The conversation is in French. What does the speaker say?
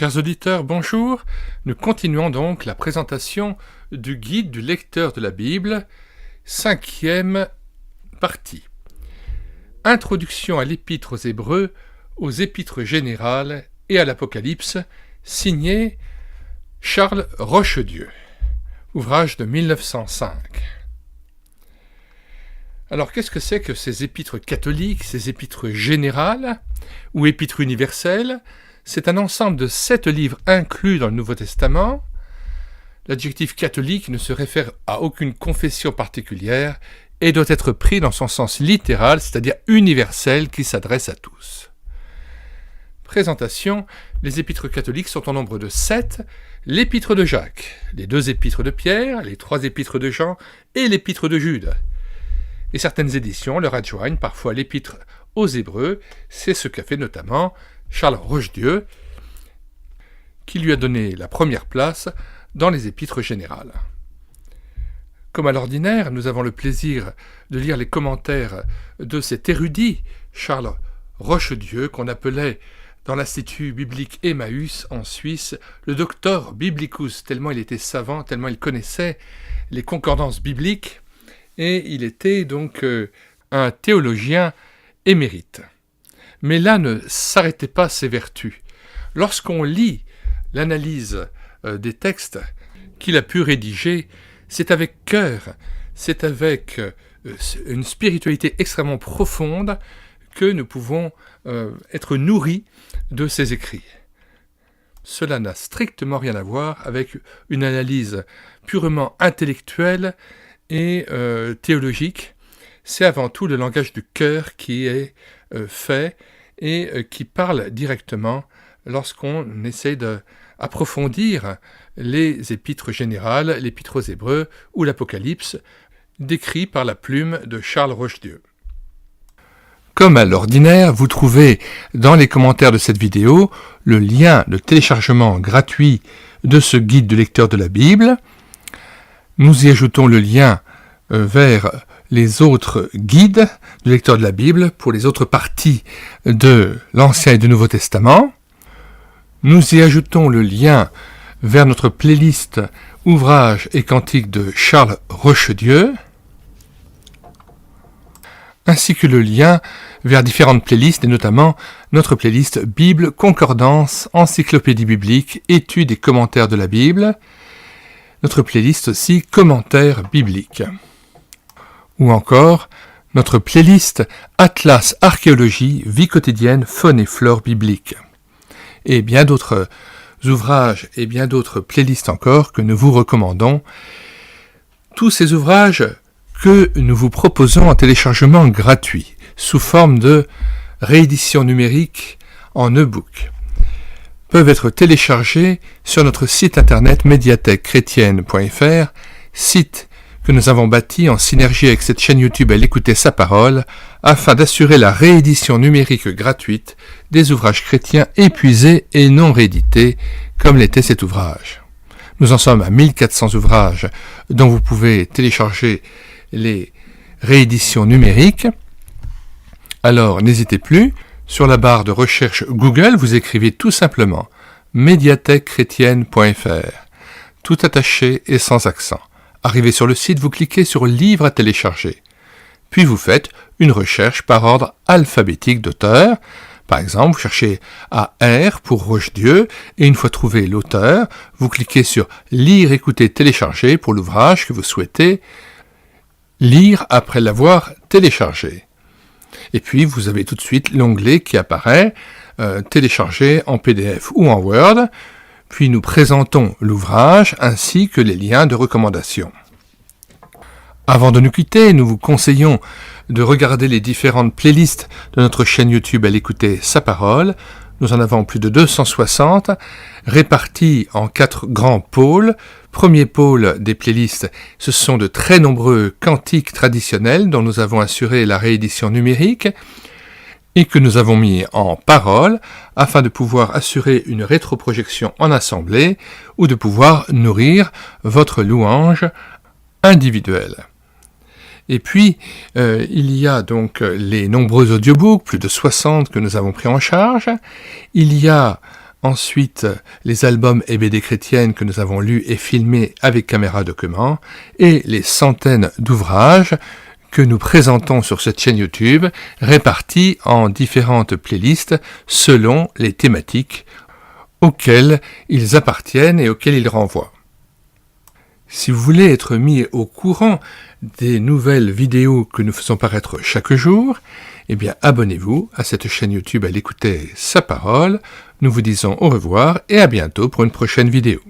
Chers auditeurs, bonjour. Nous continuons donc la présentation du guide du lecteur de la Bible, 5e partie. Introduction à l'Épître aux Hébreux, aux Épîtres générales et à l'Apocalypse, signé Charles Rochedieu, ouvrage de 1905. Alors, qu'est-ce que c'est que ces épîtres catholiques, ces épîtres générales ou épîtres universelles ? C'est un ensemble de 7 livres inclus dans le Nouveau Testament. L'adjectif catholique ne se réfère à aucune confession particulière et doit être pris dans son sens littéral, c'est-à-dire universel, qui s'adresse à tous. Présentation, les épîtres catholiques sont au nombre de 7, l'épître de Jacques, les 2 épîtres de Pierre, les 3 épîtres de Jean et l'épître de Jude. Et certaines éditions leur adjoignent parfois l'épître aux Hébreux, c'est ce qu'a fait notamment Charles Rochedieu, qui lui a donné la première place dans les épîtres générales. Comme à l'ordinaire, nous avons le plaisir de lire les commentaires de cet érudit, Charles Rochedieu, qu'on appelait dans l'Institut biblique Emmaüs en Suisse, le doctor biblicus, tellement il était savant, tellement il connaissait les concordances bibliques, et il était donc un théologien émérite. Mais là ne s'arrêtaient pas ses vertus. Lorsqu'on lit l'analyse des textes qu'il a pu rédiger, c'est avec cœur, c'est avec une spiritualité extrêmement profonde que nous pouvons être nourris de ses écrits. Cela n'a strictement rien à voir avec une analyse purement intellectuelle et théologique. C'est avant tout le langage du cœur qui est fait et qui parle directement lorsqu'on essaie d'approfondir les épîtres générales, l'épître aux Hébreux ou l'Apocalypse, décrit par la plume de Charles Rochedieu. Comme à l'ordinaire, vous trouvez dans les commentaires de cette vidéo le lien de téléchargement gratuit de ce guide du lecteur de la Bible. Nous y ajoutons le lien vers les autres guides du lecteur de la Bible pour les autres parties de l'Ancien et du Nouveau Testament. Nous y ajoutons le lien vers notre playlist Ouvrages et cantiques de Charles Rochedieu, ainsi que le lien vers différentes playlists, et notamment notre playlist Bible, Concordance, Encyclopédie biblique, Études et commentaires de la Bible, notre playlist aussi Commentaires bibliques, ou encore notre playlist Atlas Archéologie, Vie quotidienne, Faune et flore biblique, et bien d'autres ouvrages et bien d'autres playlists encore que nous vous recommandons. Tous ces ouvrages que nous vous proposons en téléchargement gratuit, sous forme de réédition numérique en e-book, peuvent être téléchargés sur notre site internet médiathèquechrétienne.fr, site que nous avons bâti en synergie avec cette chaîne YouTube Elle écoutait sa parole, afin d'assurer la réédition numérique gratuite des ouvrages chrétiens épuisés et non réédités, comme l'était cet ouvrage. Nous en sommes à 1400 ouvrages dont vous pouvez télécharger les rééditions numériques. Alors n'hésitez plus, sur la barre de recherche Google, vous écrivez tout simplement médiathèquechrétienne.fr, tout attaché et sans accent. Arrivé sur le site, vous cliquez sur Livres à télécharger. Puis vous faites une recherche par ordre alphabétique d'auteur. Par exemple, vous cherchez AR pour Rochedieu, et une fois trouvé l'auteur, vous cliquez sur Lire, écouter, télécharger pour l'ouvrage que vous souhaitez lire après l'avoir téléchargé. Et puis vous avez tout de suite l'onglet qui apparaît, télécharger en PDF ou en Word. Puis nous présentons l'ouvrage ainsi que les liens de recommandation. Avant de nous quitter, nous vous conseillons de regarder les différentes playlists de notre chaîne YouTube Elle écoutait sa parole. Nous en avons plus de 260, répartis en 4 grands pôles. Premier pôle des playlists, ce sont de très nombreux cantiques traditionnels dont nous avons assuré la réédition numérique et que nous avons mis en parole afin de pouvoir assurer une rétroprojection en assemblée ou de pouvoir nourrir votre louange individuelle. Et puis, il y a donc les nombreux audiobooks, plus de 60 que nous avons pris en charge. Il y a Ensuite, les albums et BD chrétiennes que nous avons lus et filmés avec caméra document, et les centaines d'ouvrages que nous présentons sur cette chaîne YouTube, répartis en différentes playlists selon les thématiques auxquelles ils appartiennent et auxquelles ils renvoient. Si vous voulez être mis au courant des nouvelles vidéos que nous faisons paraître chaque jour, eh bien abonnez-vous à cette chaîne YouTube à l'écouter sa parole. Nous vous disons au revoir et à bientôt pour une prochaine vidéo.